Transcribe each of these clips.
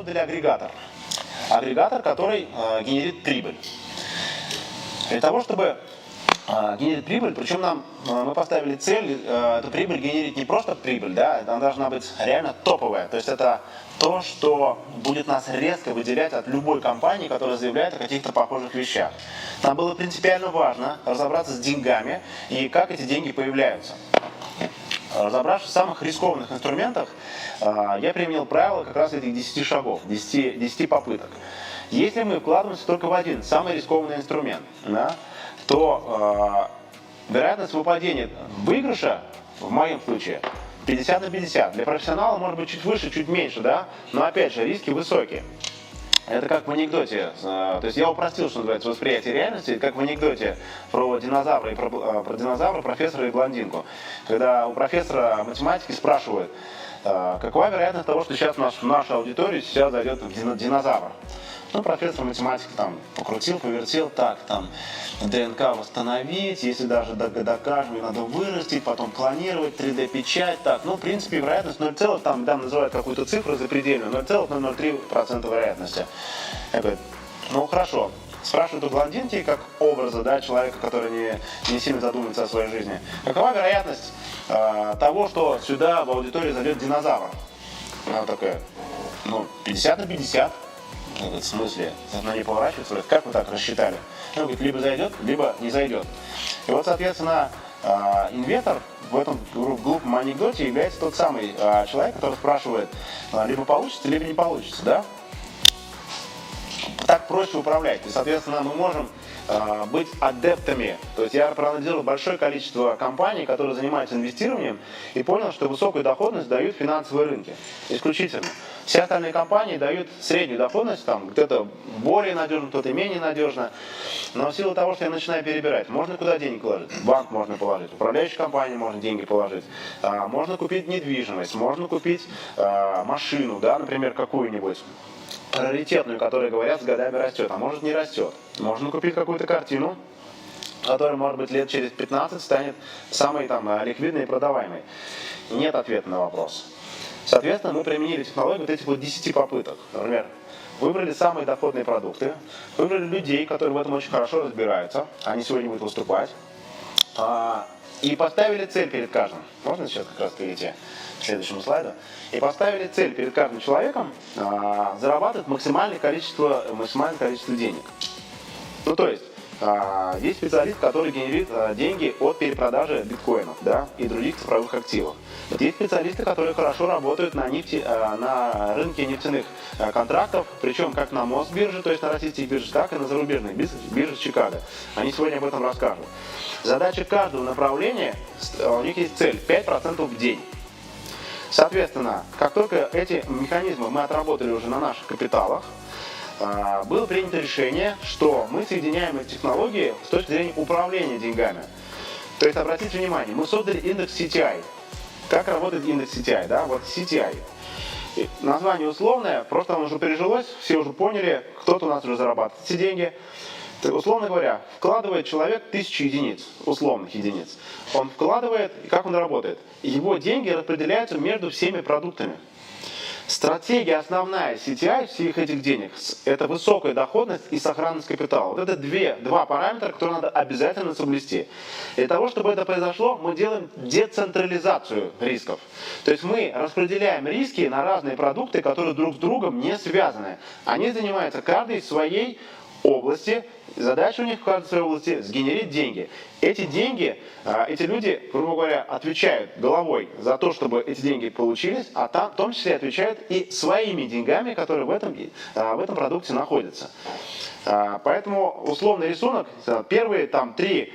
создали агрегатор. Агрегатор, который генерит прибыль. Для того, чтобы генерить прибыль, причем мы поставили цель эту прибыль генерить не просто прибыль, да, она должна быть реально топовая. То есть это то, что будет нас резко выделять от любой компании, которая заявляет о каких-то похожих вещах. Нам было принципиально важно разобраться с деньгами и как эти деньги появляются. Разобравшись в самых рискованных инструментах, я применил правило как раз этих 10 шагов, 10 попыток. Если мы вкладываемся только в один, самый рискованный инструмент, да, то вероятность выпадения выигрыша, в моем случае, 50 на 50. Для профессионала может быть чуть выше, чуть меньше, да, но опять же риски высокие. Это как в анекдоте, то есть я упростил, что называется, восприятие реальности, как в анекдоте про динозавра и про динозавра, профессора и блондинку. Когда у профессора математики спрашивают, какова вероятность того, что сейчас в нашу аудиторию сейчас зайдет динозавр. Ну, профессор математики там покрутил, повертел, так, там, ДНК восстановить, если даже докажем, ее надо вырастить, потом клонировать, 3D-печать, так, ну, в принципе, вероятность 0, там называют какую-то цифру запредельную, 0,003% вероятности. Я говорю, ну, хорошо. Спрашивают у блондинки, как образа, да, человека, который не сильно задумывается о своей жизни. Какова вероятность того, что сюда в аудиторию зайдет динозавр? Она такая, ну, 50 на 50. В смысле, она не поворачивается, как вы так рассчитали? Он говорит, либо зайдет, либо не зайдет. И вот, соответственно, инвестор в этом глупом анекдоте является тот самый человек, который спрашивает, либо получится, либо не получится, да? Так проще управлять. И, соответственно, мы можем быть адептами. То есть я проанализировал большое количество компаний, которые занимаются инвестированием, и понял, что высокую доходность дают финансовые рынки. Исключительно. Все остальные компании дают среднюю доходность, там где-то более надежно, кто-то менее надежно. Но в силу того, что я начинаю перебирать, можно куда денег положить? В банк можно положить, в управляющую компанию можно деньги положить, можно купить недвижимость, можно купить машину, да, например, какую-нибудь раритетную, которая, говорят, с годами растет, а может не растет. Можно купить какую-то картину, которая, может быть, лет через 15 станет самой там ликвидной и продаваемой. Нет ответа на вопрос. Соответственно, мы применили технологию вот этих вот 10 попыток. Например, выбрали самые доходные продукты, выбрали людей, которые в этом очень хорошо разбираются, они сегодня будут выступать, и поставили цель перед каждым. Можно сейчас как раз перейти к следующему слайду? И поставили цель перед каждым человеком зарабатывать максимальное количество денег. Ну, то есть, есть специалист, который генерит деньги от перепродажи биткоинов, да, и других цифровых активов. Есть специалисты, которые хорошо работают на рынке нефтяных контрактов, причем как на Мосбирже, то есть на российских биржах, так и на зарубежных биржах Чикаго. Они сегодня об этом расскажут. Задача каждого направления, у них есть цель 5% в день. Соответственно, как только эти механизмы мы отработали уже на наших капиталах, было принято решение, что мы соединяем эти технологии с точки зрения управления деньгами. То есть, обратите внимание, мы создали индекс CTI. Как работает индекс CTI? Да? Вот CTI. Название условное, просто оно уже пережилось, все уже поняли, кто-то у нас уже зарабатывает эти деньги. Условно говоря, вкладывает человек 1000 единиц, условных единиц. Он вкладывает, и как он работает? Его деньги распределяются между всеми продуктами. Стратегия основная CTI всех этих денег – это высокая доходность и сохранность капитала. Вот это два параметра, которые надо обязательно соблюсти. Для того, чтобы это произошло, мы делаем децентрализацию рисков. То есть мы распределяем риски на разные продукты, которые друг с другом не связаны. Они занимаются каждый в своей области. Задача у них в каждой своей области – сгенерить деньги. Эти деньги, эти люди, грубо говоря, отвечают головой за то, чтобы эти деньги получились, а там, в том числе отвечают и своими деньгами, которые в этом продукте находятся. Поэтому условный рисунок, первые три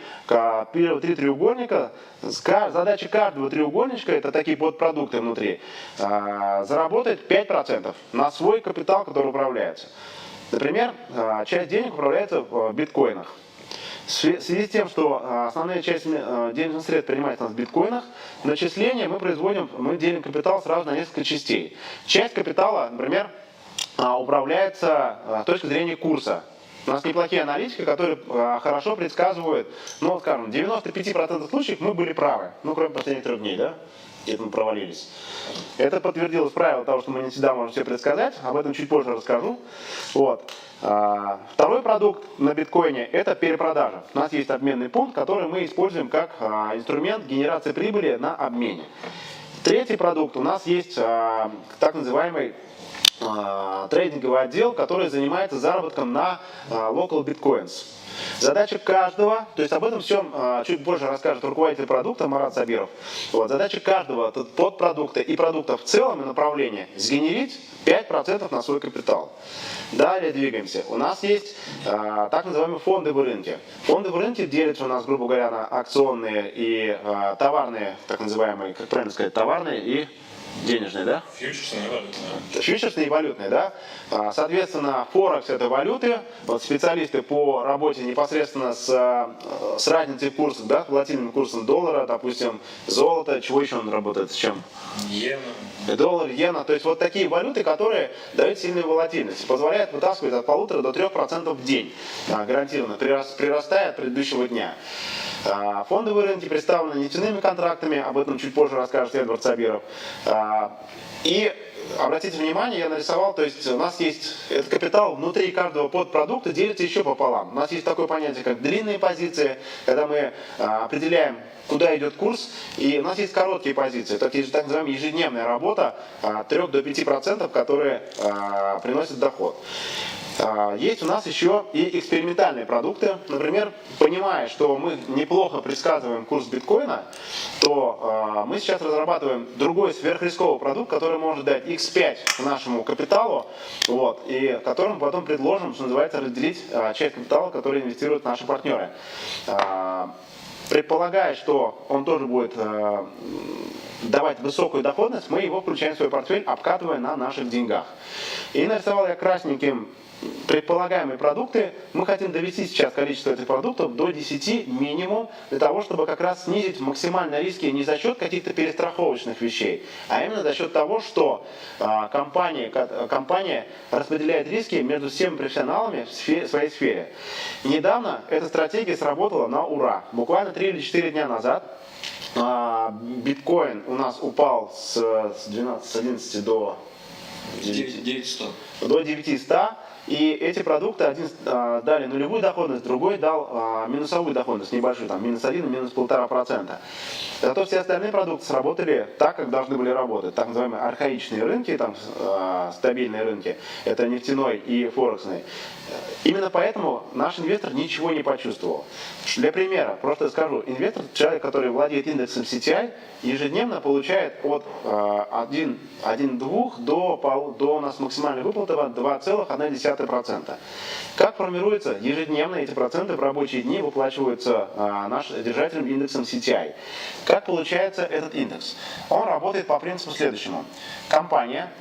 треугольника, задача каждого треугольничка, это такие подпродукты внутри, заработать 5% на свой капитал, который управляется. Например, часть денег управляется в биткоинах. В связи с тем, что основная часть денежных средств принимается у нас в биткоинах, начисление мы делим капитал сразу на несколько частей. Часть капитала, например, управляется с точки зрения курса. У нас неплохие аналитики, которые хорошо предсказывают, ну, скажем, в 95% случаев мы были правы, ну, кроме последних 3 дней, да? где-то мы провалились. Это подтвердилось правило того, что мы не всегда можем все предсказать, об этом чуть позже расскажу. Вот. Второй продукт на биткоине – это перепродажа. У нас есть обменный пункт, который мы используем как инструмент генерации прибыли на обмене. Третий продукт у нас есть так называемый трейдинговый отдел, который занимается заработком на local bitcoins. Задача каждого, то есть об этом всем чуть позже расскажет руководитель продукта Марат Сабиров. Вот, задача каждого подпродукта и продукта в целом и направления сгенерить 5% на свой капитал. Далее двигаемся. У нас есть так называемые фондовые рынки. Фондовые рынки делятся у нас, грубо говоря, на акционные и товарные, так называемые, как правильно сказать, товарные и денежные, да? Фьючерсные и валютные. Фьючерсные и валютные, да? Соответственно, Форекс – это валюты. Вот специалисты по работе непосредственно с разницей курсов, да, волатильным курсом доллара, допустим, золото. Чего еще он работает? С чем? Иена. Доллар, иена. То есть вот такие валюты, которые дают сильную волатильность. Позволяют вытаскивать от 1,5 до 3% в день. Гарантированно, прирастая от предыдущего дня. Фондовые рынки представлены нефтяными контрактами, об этом чуть позже расскажет Эдвард Сабиров. И обратите внимание, я нарисовал, то есть у нас есть этот капитал внутри каждого подпродукта делится еще пополам. У нас есть такое понятие, как длинные позиции, когда мы определяем, куда идет курс, и у нас есть короткие позиции. Это так называемая ежедневная работа 3 до 5%, которые приносят доход. Есть у нас еще и экспериментальные продукты. Например, понимая, что мы неплохо предсказываем курс биткоина, то мы сейчас разрабатываем другой сверхрисковый продукт, который может дать x5 нашему капиталу, вот, и которым потом предложим, что называется, разделить часть капитала, который инвестируют наши партнеры. Предполагая, что он тоже будет давать высокую доходность, мы его включаем в свой портфель, обкатывая на наших деньгах. И нарисовал я красненьким предполагаемые продукты. Мы хотим довести сейчас количество этих продуктов до 10 минимум, для того, чтобы как раз снизить максимально риски не за счет каких-то перестраховочных вещей, а именно за счет того, что компания распределяет риски между всеми профессионалами в своей сфере. Недавно эта стратегия сработала на ура. Буквально 3 или 4 дня назад биткоин у нас упал с 11 до 900. До 900. И эти продукты, один дали нулевую доходность, другой дал минусовую доходность, небольшую, там, минус 1 и минус 1,5%. Зато все остальные продукты сработали так, как должны были работать. Так называемые архаичные рынки, там, стабильные рынки, это нефтяной и форексный. Именно поэтому наш инвестор ничего не почувствовал. Для примера, просто скажу, инвестор, человек, который владеет индексом CTI, ежедневно получает от 1,2 до у нас максимальной выплаты 2,1%. Как формируются ежедневно эти проценты в рабочие дни выплачиваются нашим держателям индексом CTI. Как получается этот индекс? Он работает по принципу следующему. Компания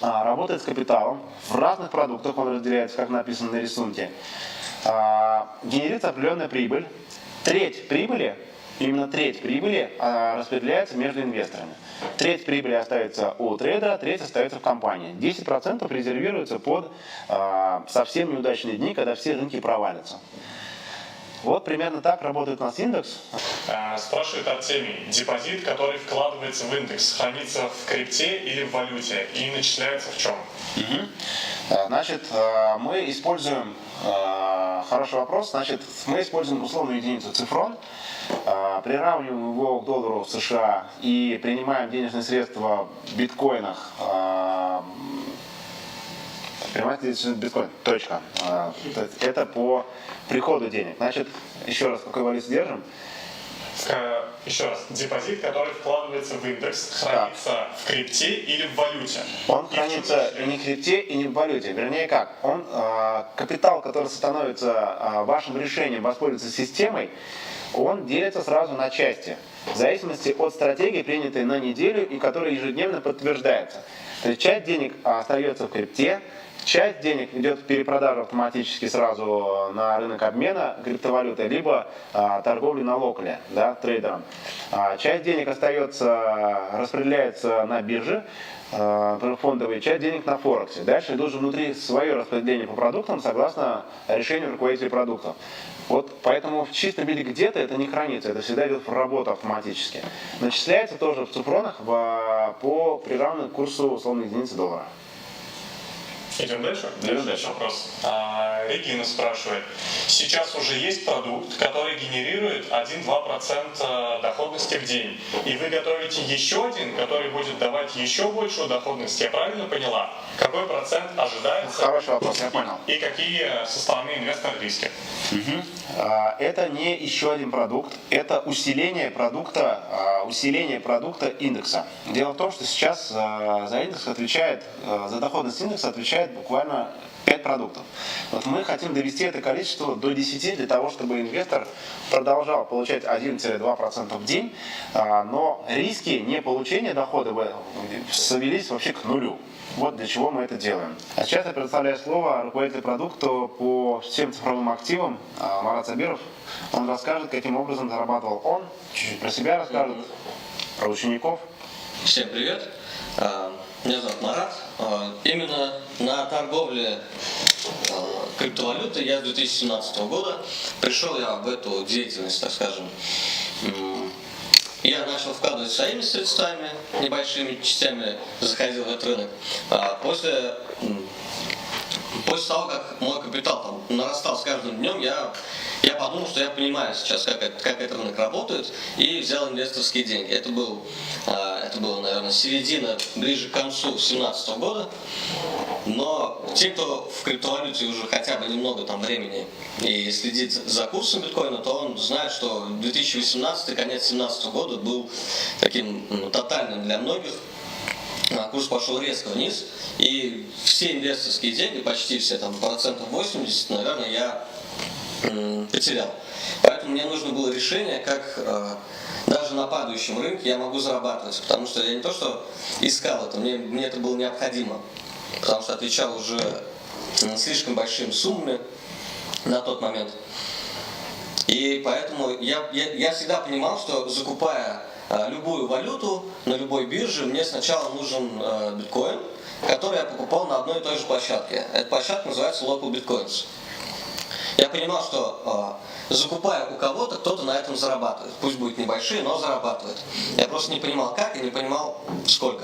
работает с капиталом, в разных продуктах он разделяется, как написано на рисунке. Генерится определенная прибыль. Треть прибыли, именно треть прибыли распределяется между инвесторами. Треть прибыли остается у трейдера, треть остается в компании. 10% резервируется под совсем неудачные дни, когда все рынки провалятся. Вот примерно так работает у нас индекс. Спрашивает Артемий. Депозит, который вкладывается в индекс, хранится в крипте или в валюте и начисляется в чем? Значит, мы используем, хороший вопрос, значит, мы используем условную единицу цифрон, приравниваем его к доллару США и принимаем денежные средства в биткоинах. Принимаете биткоин. Точка. Это по приходу денег. Значит, еще раз, какой валют держим? Еще раз, депозит, который вкладывается в индекс, хранится в крипте или в валюте? Он хранится и не в крипте, и не в валюте. Вернее как, он, капитал, который становится вашим решением воспользоваться системой, он делится сразу на части, в зависимости от стратегии, принятой на неделю и которая ежедневно подтверждается. То есть часть денег остается в крипте, Часть денег идет в перепродажу автоматически сразу на рынок обмена криптовалюты, либо торговли на локале, да, трейдерам. Часть денег остается, распределяется на бирже, фондовые, часть денег на Форексе. Дальше идут же внутри свое распределение по продуктам согласно решению руководителей продуктов. Вот поэтому в чистом виде где-то это не хранится, это всегда идет в работу автоматически. Начисляется тоже в цифронах по приравненному курсу условной единицы доллара. Идем дальше? Следующий вопрос. Регина спрашивает. Сейчас уже есть продукт, который генерирует 1-2% доходности в день. И вы готовите еще один, который будет давать еще большую доходность. Я правильно поняла? Какой процент ожидается? Хороший вопрос, я понял. И какие составные инвестиционные риски? Это не еще один продукт, это усиление продукта индекса. Дело в том, что сейчас за индекс отвечает, за доходность индекса отвечает буквально 5 продуктов. Вот мы хотим довести это количество до 10 для того, чтобы инвестор продолжал получать 1-2% в день, но риски неполучения дохода свелись вообще к нулю. Вот для чего мы это делаем. А сейчас я предоставляю слово руководителю продукта по всем цифровым активам Марат Сабиров. Он расскажет, каким образом зарабатывал он, чуть-чуть про себя расскажет, про учеников. Всем привет. Меня зовут Марат. Именно на торговле криптовалюты я с 2017 года пришел я в эту деятельность, так скажем. Я начал вкладывать своими средствами, небольшими частями заходил в этот рынок. После того, как мой капитал там нарастал с каждым днем, я подумал, что я понимаю сейчас, как этот рынок работает, и взял инвесторские деньги. Это было, наверное, середина, ближе к концу 2017 года. Но те, кто в криптовалюте уже хотя бы немного там времени и следит за курсом биткоина, то он знает, что 2018 конец 2017 года был таким тотальным для многих. Курс пошел резко вниз, и все инвесторские деньги, почти все, там, 80%, наверное, я потерял. Поэтому мне нужно было решение, как даже на падающем рынке я могу зарабатывать, потому что я не то что искал это, мне это было необходимо, потому что отвечал уже слишком большими суммами на тот момент. И поэтому я всегда понимал, что закупая любую валюту на любой бирже, мне сначала нужен биткоин, который я покупал на одной и той же площадке. Эта площадка называется Local Bitcoins. Я понимал, что закупая у кого-то, кто-то на этом зарабатывает. Пусть будет небольшие, но зарабатывает. Я просто не понимал как и не понимал сколько.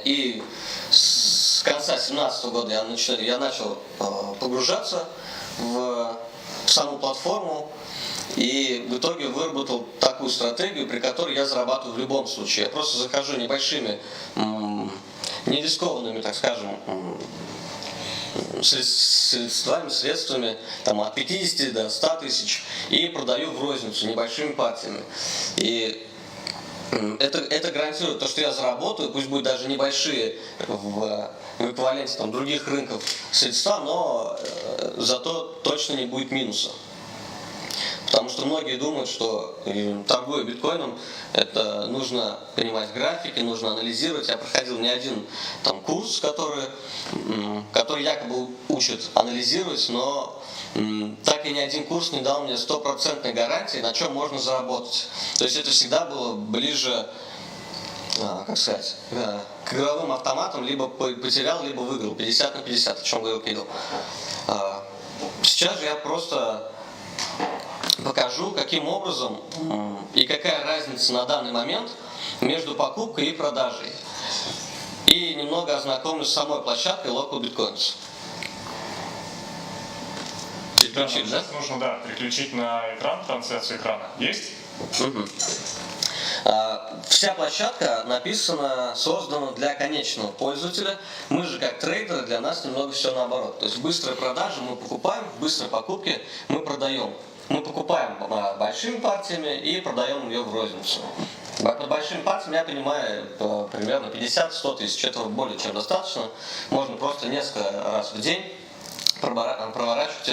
И с конца 2017 года я начал погружаться в саму платформу. И в итоге выработал такую стратегию, при которой я зарабатываю в любом случае. Я просто захожу небольшими, нерискованными, так скажем, средствами там, от 50 до 100 тысяч и продаю в розницу небольшими партиями. И это гарантирует то, что я заработаю, пусть будет даже небольшие в эквиваленте там, других рынков средства, но зато точно не будет минуса. Потому что многие думают, что торгуя биткоином, это нужно понимать графики, нужно анализировать. Я проходил не один там, курс, который якобы учит анализировать, но так и ни один курс не дал мне стопроцентной гарантии, на чем можно заработать. То есть это всегда было ближе, как сказать, к игровым автоматам, либо потерял, либо выиграл, 50 на 50, о чем говорил Кирилл. Сейчас же я просто покажу, каким образом и какая разница на данный момент между покупкой и продажей. И немного ознакомлюсь с самой площадкой Local Bitcoins. Переключить, да? Нужно, переключить на экран, трансляцию экрана. Есть? Вся площадка создана для конечного пользователя. Мы же как трейдеры, для нас немного все наоборот. То есть быстрые продажи мы покупаем, быстрые покупки мы продаем. Мы покупаем большими партиями и продаем ее в розницу. Под большими партиями я понимаю примерно 50-100 тысяч. Этого более чем достаточно. Можно просто несколько раз в день проворачивать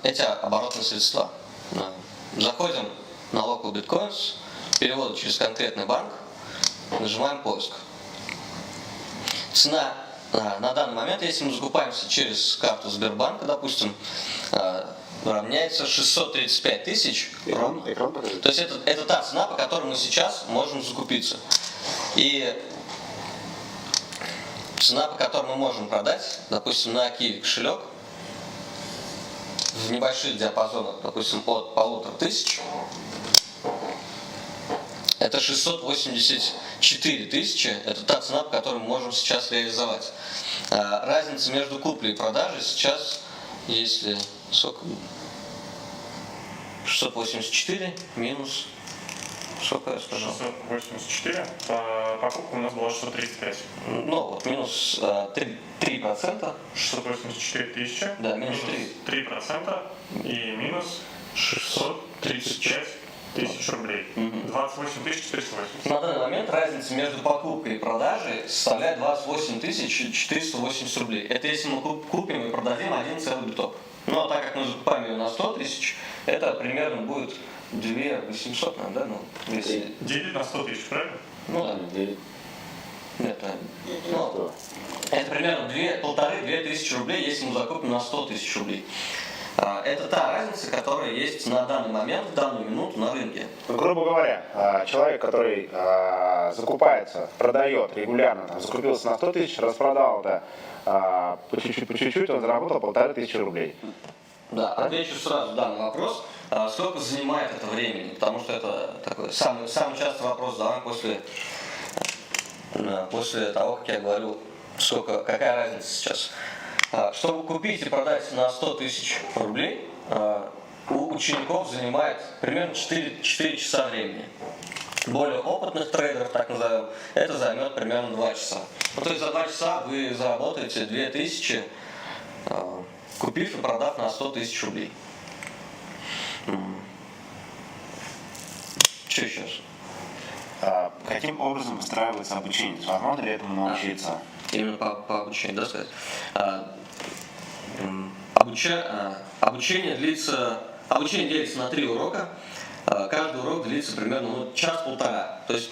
эти оборотные средства. Заходим на Local Bitcoins, переводы через конкретный банк, нажимаем поиск. Цена на данный момент, если мы закупаемся через карту Сбербанка, допустим, равняется 635 тысяч ровно. То есть это та цена, по которой мы сейчас можем закупиться. И цена, по которой мы можем продать, допустим, на Kiwi кошелек, в небольших диапазонах, допустим, от 1500, это 684 тысячи, это та цена, по которой мы можем сейчас реализовать. Разница между куплей и продажей сейчас, если сколько? 684 минус, сколько я сказал? 684, покупка у нас была 635. Ну вот, минус 3%. 684 тысячи, Да, минус 3% и минус 635 тысяч рублей. 28 480. На данный момент разница между покупкой и продажей составляет 28 480 рублей. Это если мы купим и продадим один целый биток. Ну а так как мы закупаем ее на 100 тысяч, это примерно будет 2800, да? Ну, если... 9 на 100 тысяч, правильно? Ну да. Нет, ну, это примерно 1,5-2 тысячи рублей, если мы закупим на 100 тысяч рублей. Это та разница, которая есть на данный момент, в данную минуту на рынке. Грубо говоря, человек, который закупается, продает регулярно, там, закупился на 100 тысяч, распродал это по чуть-чуть, он заработал 1500 рублей. Да, отвечу сразу в данный вопрос. Сколько занимает это времени? Потому что это такой самый частый вопрос, да, после того, как я говорю, какая разница сейчас. Чтобы купить и продать на 100 тысяч рублей, у учеников занимает примерно 4 часа времени. Более опытных трейдеров, так назовем, это займет примерно 2 часа. Ну, то есть за 2 часа вы заработаете 2000, купив и продав на 100 тысяч рублей. Что сейчас? Каким образом выстраивается обучение? Возможно ли этому научиться? Именно по обучению, да, сказать? Обучение делится на 3 урока. Каждый урок длится примерно час-полтора. То есть,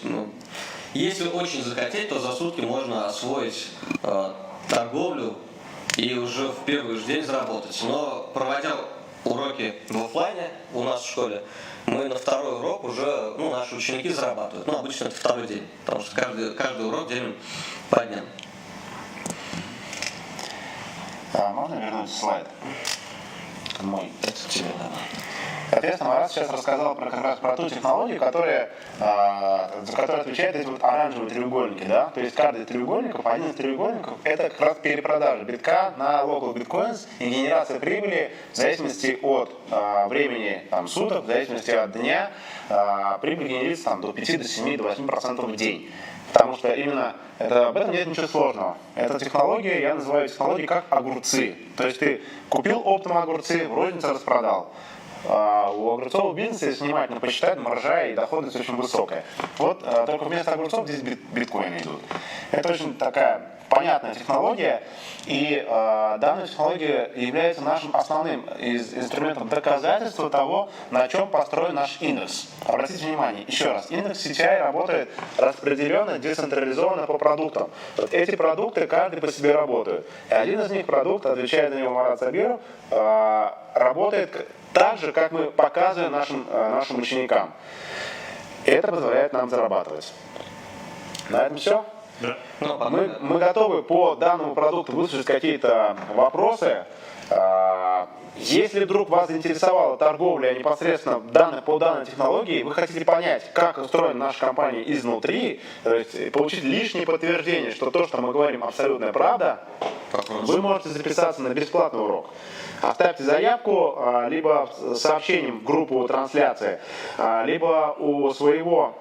если очень захотеть, то за сутки можно освоить торговлю и уже в первый же день заработать. Но проводя уроки в офлайне у нас в школе, мы на второй урок уже, наши ученики зарабатывают. Обычно это второй день, потому что каждый урок делим по дням. Можно вернуть слайд? Мой. Это тебе, да. Соответственно, Марат сейчас рассказал как раз про ту технологию, за которую отвечают эти оранжевые треугольники. Да? То есть каждый треугольник, один из треугольников, это как раз перепродажа битка на local bitcoins и генерация прибыли в зависимости от времени суток, в зависимости от дня. Прибыль генерится до 5, до 7, до 8% в день. Потому что именно об этом нет ничего сложного. Эта технология, я называю технологией как огурцы. То есть ты купил оптом огурцы, в рознице распродал. У огурцового бизнеса, если внимательно посчитать, маржа и доходность очень высокая. Вот только вместо огурцов здесь биткоины идут. Это очень такая понятная технология, и данная технология является нашим основным инструментом доказательства того, на чем построен наш индекс. Обратите внимание, еще раз, индекс CTI работает распределенно, децентрализованно по продуктам. Вот эти продукты каждый по себе работают. И один из них продукт, отвечает за него Марат Сабиров, работает так же, как мы показываем нашим ученикам. Это позволяет нам зарабатывать. На этом все. Да. Мы готовы по данному продукту выслушать какие-то вопросы. Если вдруг вас заинтересовала торговля непосредственно по данной технологии, вы хотите понять, как устроена наша компания изнутри, то есть получить лишнее подтверждение, что то, что мы говорим, абсолютная правда, вы можете записаться на бесплатный урок. Оставьте заявку либо сообщением в группу трансляции, либо у своего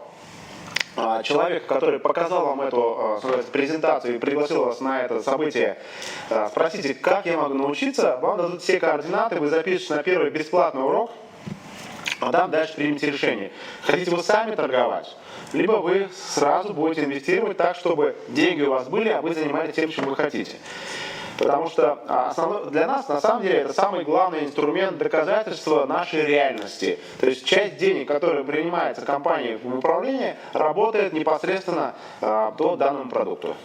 человека, который показал вам эту презентацию и пригласил вас на это событие, спросите, как я могу научиться, вам дадут все координаты, вы запишетесь на первый бесплатный урок, а там дальше примите решение. Хотите вы сами торговать, либо вы сразу будете инвестировать так, чтобы деньги у вас были, а вы занимаетесь тем, чем вы хотите. Потому что для нас, на самом деле, это самый главный инструмент доказательства нашей реальности. То есть часть денег, которая принимается компанией в управление, работает непосредственно по данному продукту.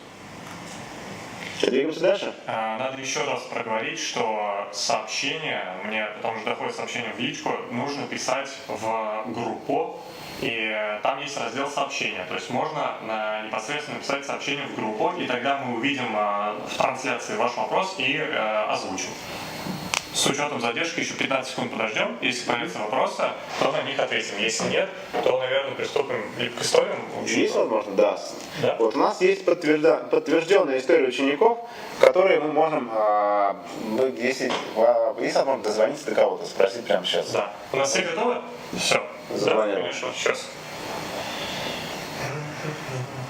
Что, двигаемся дальше? Надо еще раз проговорить, что сообщение, мне потому что доходит сообщение в личку, нужно писать в группу, и там есть раздел сообщения. То есть можно непосредственно писать сообщение в группу, и тогда мы увидим в трансляции ваш вопрос и озвучим. С учетом задержки еще 15 секунд подождем. Если появятся вопросы, то на них ответим. Если нет, то, наверное, приступим либо к историям учеников. Есть возможно, да. Да? Вот у нас есть подтвержденная история учеников, которые мы можем, если возможно, дозвониться до кого-то, спросить прямо сейчас. Да. У нас все готовы? Все. Звоним. Да, конечно. Сейчас.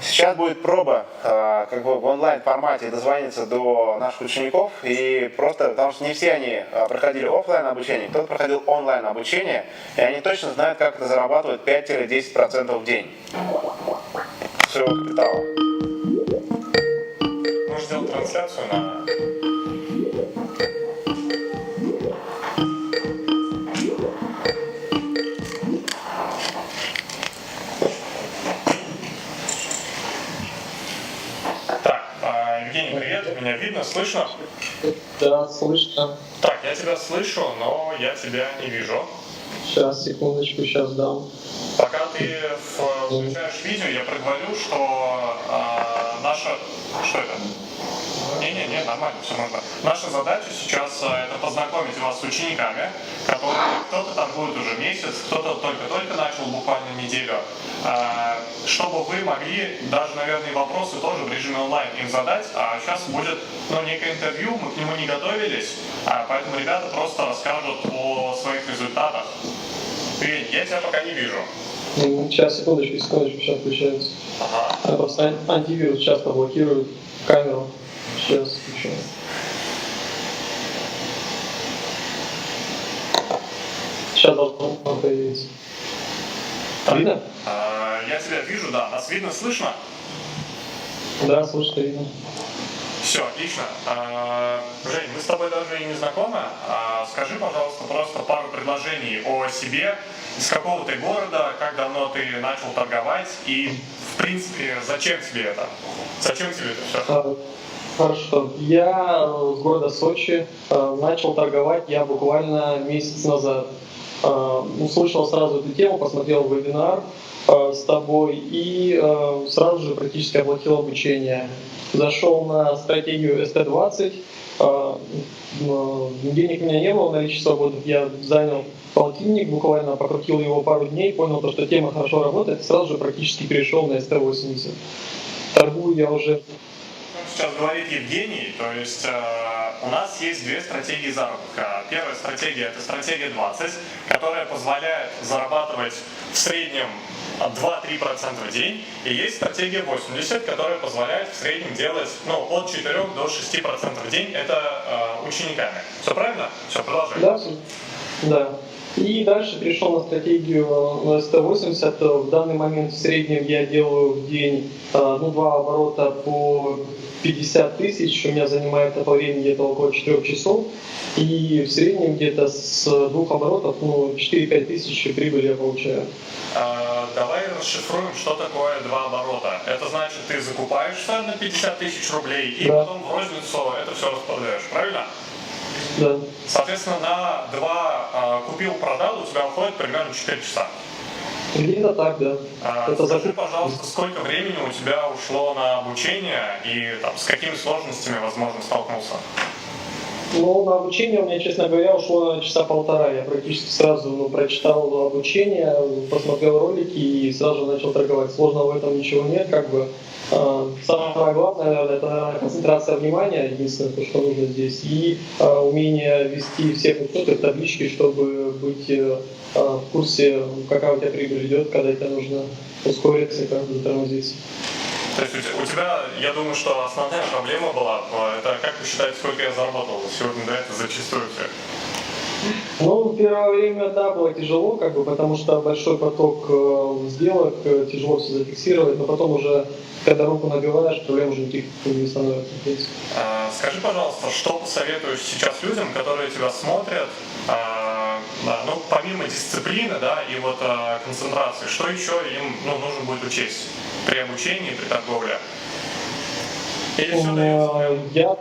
Сейчас будет проба как бы в онлайн формате дозвониться до наших учеников, и просто потому что не все они проходили офлайн обучение, кто-то проходил онлайн обучение, и они точно знают, как это зарабатывать 5-10% в день своего капитала. Можешь сделать трансляцию на... Евгений, привет, меня видно, слышно? Да, слышно. Так, я тебя слышу, но я тебя не вижу. Сейчас, секундочку, сейчас дам. Пока ты включаешь видео, я проговорю, что наша... Что это? Не, нормально, все можно. Наша задача сейчас это познакомить вас с учениками, которые кто-то торгует уже месяц, кто-то только-только начал буквально неделю, чтобы вы могли даже, наверное, вопросы тоже в режиме онлайн им задать. А сейчас будет некое интервью, мы к нему не готовились, поэтому ребята просто расскажут о своих результатах. Привет, я тебя пока не вижу. Сейчас, секундочку, сейчас включается. Ага. Просто антивирус часто блокирует камеру. Сейчас включаю. Сейчас должно появиться. Видно? Я тебя вижу, да. Нас видно, слышно? Да, слышно, видно. Все, отлично. Жень, мы с тобой даже и не знакомы. Скажи, пожалуйста, просто пару предложений о себе. Из какого ты города, как давно ты начал торговать и, в принципе, зачем тебе это? Зачем тебе это все? Хорошо. Я с города Сочи. Начал торговать я буквально месяц назад. Услышал сразу эту тему, посмотрел вебинар с тобой и сразу же практически оплатил обучение. Зашел на стратегию ST20. Денег у меня не было, наличие свободных. Я занял полтинник, буквально покрутил его пару дней, понял, что тема хорошо работает, сразу же практически перешел на ST80. Торгую я уже... Сейчас говорит Евгений, то есть у нас есть две стратегии заработка. Первая стратегия – это стратегия 20, которая позволяет зарабатывать в среднем 2-3% в день. И есть стратегия 80, которая позволяет в среднем делать от 4 до 6% в день. Это учениками. Все правильно? Все, продолжай. Да. И дальше перешел на стратегию ST80. В данный момент в среднем я делаю в день 2 оборота по 50 тысяч. У меня занимает это по времени где-то около 4 часов. И в среднем где-то с 2 оборотов 4-5 тысяч прибыли я получаю. Давай расшифруем, что такое 2 оборота. Это значит, ты закупаешься на 50 тысяч рублей и потом в розницу это все распродаешь, правильно? Да. Соответственно, на 2 купил-продал у тебя уходит примерно 4 часа. Где-то так, да. Скажи, пожалуйста, сколько времени у тебя ушло на обучение и с какими сложностями, возможно, столкнулся? На обучение у меня, честно говоря, ушло на часа полтора. Я практически сразу прочитал обучение, посмотрел ролики и сразу же начал торговать. Сложного в этом ничего нет, Самое главное, наверное, это концентрация внимания, единственное, что нужно здесь, и умение вести все подсчеты в табличке, чтобы быть в курсе, какая у тебя прибыль идет, когда тебе нужно ускориться и как-то затормозиться. То есть у тебя, я думаю, что основная проблема была, это как вы считаете, сколько я заработал сегодня, да, это зачастую все? В первое время, да, было тяжело, потому что большой поток сделок, тяжело все зафиксировать, но потом уже, когда руку набиваешь, проблем уже никаких не становится. Скажи, пожалуйста, что посоветуешь сейчас людям, которые тебя смотрят, помимо дисциплины, да, и концентрации, что еще им нужно будет учесть при обучении, при торговле? Или все дается?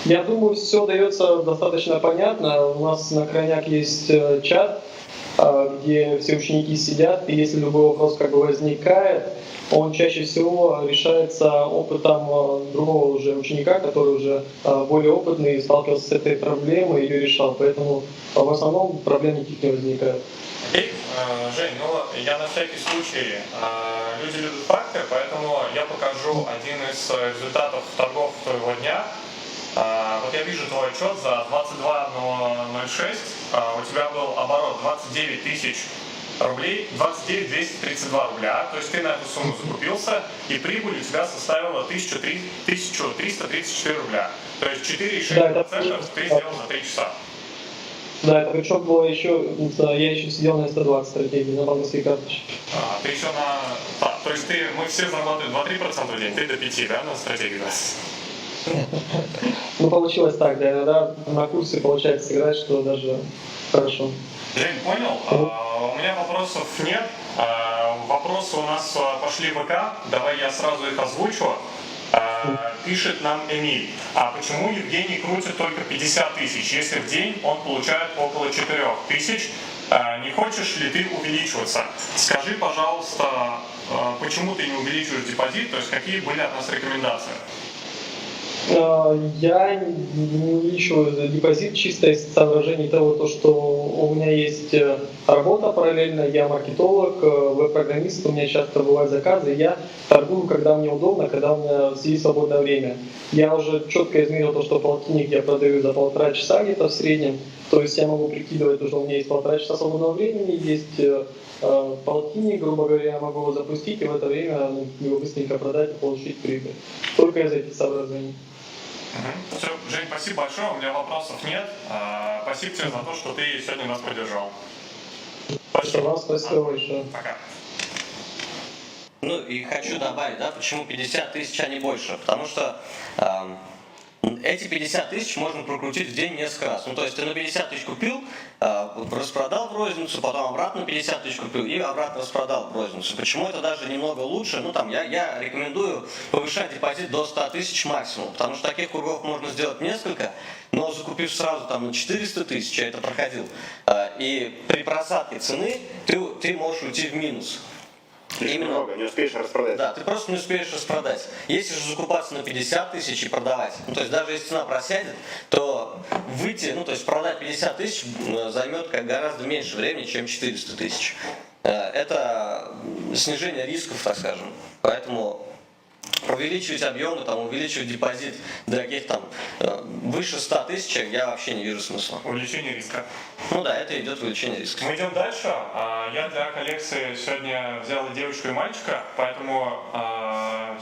Я думаю, все дается достаточно понятно. У нас на Крайняк есть чат, где все ученики сидят, и если любой вопрос как бы возникает, он чаще всего решается опытом другого уже ученика, который уже более опытный, сталкивался с этой проблемой и ее решал. Поэтому в основном проблем никаких не возникает. Жень, я на всякий случай, люди любят факты, поэтому я покажу один из результатов торгов твоего дня. Вот я вижу твой отчет за 22.06, у тебя был оборот 29 тысяч рублей, 29 232 рубля, то есть ты на эту сумму закупился, и прибыль у тебя составила 1334 рубля, то есть 4,6% ты сделал за 3 часа. Да, это причем было еще, я еще сидел на 120 стратегии, на банковской карточке. Ты еще то есть мы все зарабатываем 2-3% в день, ты до 5, да, на стратегии? Ну, получилось так, да, иногда на курсе получается сыграть, что даже хорошо. Жень, понял? У меня вопросов нет. Вопросы у нас пошли в ВК, давай я сразу их озвучу. Пишет нам Эмиль, а почему Евгений крутит только 50 тысяч, если в день он получает около 4 тысяч? Не хочешь ли ты увеличиваться? Скажи, пожалуйста, почему ты не увеличиваешь депозит, то есть какие были от нас рекомендации? Я не увеличиваю депозит чисто из соображений того, что у меня есть работа параллельно, я маркетолог, веб-программист, у меня часто бывают заказы, я торгую, когда мне удобно, когда у меня есть свободное время. Я уже четко измерил то, что полтинник я продаю за 1,5 часа где-то в среднем, то есть я могу прикидывать, что у меня есть 1,5 часа свободного времени, есть полтинник, грубо говоря, я могу его запустить и в это время его быстренько продать и получить прибыль. Только из этих соображений. Все, Жень, спасибо большое, у меня вопросов нет. Спасибо тебе за то, что ты сегодня нас поддержал. Спасибо. Спасибо большое. Пока. Ну и хочу добавить, да, почему 50 тысяч, а не больше. Потому что эти 50 тысяч можно прокрутить в день несколько раз. Ну то есть ты на 50 тысяч купил, распродал в розницу, потом обратно 50 тысяч купил и обратно распродал в розницу. Почему это даже немного лучше? Ну там я рекомендую повышать депозит до 100 тысяч максимум, потому что таких кругов можно сделать несколько, но закупив сразу там на 400 тысяч, я это проходил, и при просадке цены ты можешь уйти в минус. Именно много, не успеешь распродать. Да, ты просто не успеешь распродать. Если же закупаться на 50 тысяч и продавать, ну, то есть даже если цена просядет, то выйти, ну то есть продать 50 тысяч займет гораздо меньше времени, чем 400 тысяч. Это снижение рисков, так скажем. Поэтому увеличивать объемы, увеличивать депозит до каких-то выше 100 тысяч, я вообще не вижу смысла. Увеличение риска. Ну да, это идет увеличение риска. Мы идем дальше. Я для коллекции сегодня взял и девочку, и мальчика, поэтому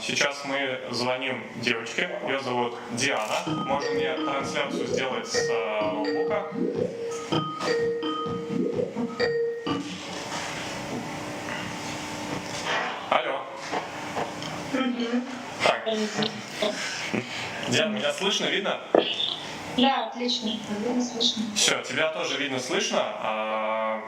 сейчас мы звоним девочке. Ее зовут Диана. Можно мне трансляцию сделать с ноутбука? Алло. Так. Диана, меня слышно, видно? Да, отлично. Видно, слышно. Все, тебя тоже видно, слышно.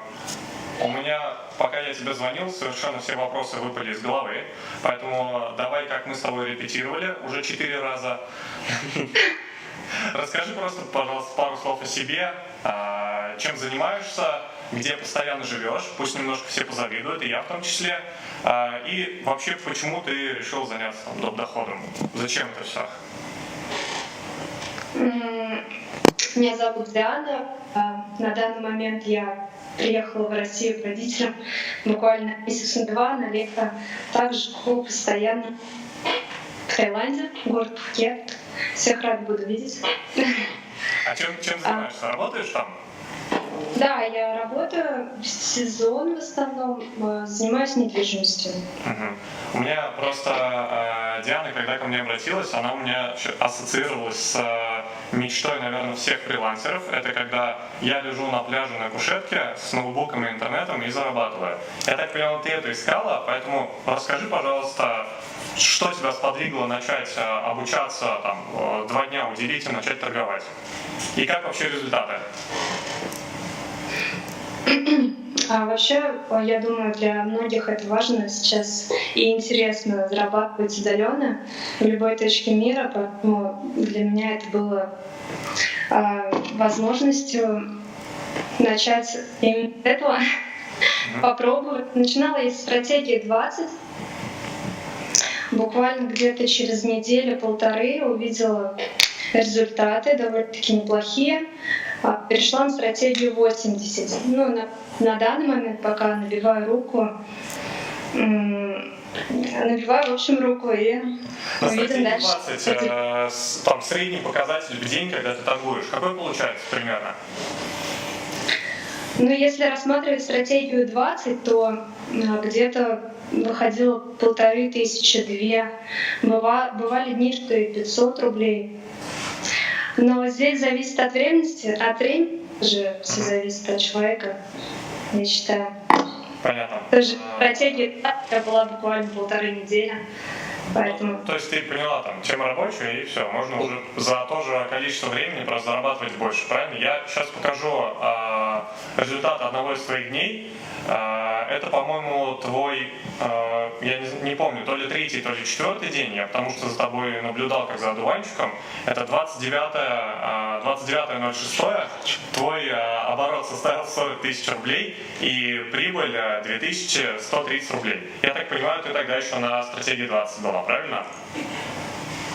У меня, пока я тебе звонил, совершенно все вопросы выпали из головы. Поэтому давай, как мы с тобой репетировали уже 4 раза. Расскажи просто, пожалуйста, пару слов о себе, чем занимаешься, где постоянно живешь, пусть немножко все позавидуют, и я в том числе. И вообще, почему ты решил заняться доп. Доходом? Зачем это все? Меня зовут Диана. На данный момент я приехала в Россию к родителям буквально месяц на 2 на лето. Также живу постоянно в Таиланде, город Пхукет. Всех рад буду видеть. А чем занимаешься? Работаешь там? Да, я работаю в сезон в основном, занимаюсь недвижимостью. У меня просто Диана, когда ко мне обратилась, она у меня ассоциировалась с мечтой, наверное, всех фрилансеров. Это когда я лежу на пляже на кушетке с ноутбуком и интернетом и зарабатываю. Я так понял, ты это искала, поэтому расскажи, пожалуйста, что тебя сподвигло начать обучаться, 2 дня уделить и начать торговать? И как вообще результаты? А вообще, я думаю, для многих это важно сейчас и интересно зарабатывать удаленно в любой точке мира, поэтому для меня это было возможностью начать именно с этого, попробовать. Начинала я с стратегии 20. Буквально где-то через неделю-полторы увидела результаты довольно-таки неплохие. Перешла на стратегию 80. Ну, на данный момент пока набиваю руку, в общем, руку и на видим стратегии дальше. 20, там средний показатель в день, когда ты торгуешь, какой получается примерно? Ну, если рассматривать стратегию 20, то где-то выходило 1500-2. Бывали дни, что и 500 рублей. Но здесь зависит от времени же все зависит от человека, я считаю. Понятно. Тоже стратегия была буквально 1,5 недели. Поэтому... То есть ты поняла там тему рабочую, и все, можно уже за то же количество времени просто зарабатывать больше, правильно? Я сейчас покажу результат одного из твоих дней. Это, по-моему, твой, я не помню, то ли 3-й, то ли 4-й день, я потому что за тобой наблюдал как за одуванчиком. Это 29.06, твой оборот составил 40 тысяч рублей и прибыль 2130 рублей. Я так понимаю, ты тогда еще на стратегии 20 была, правильно?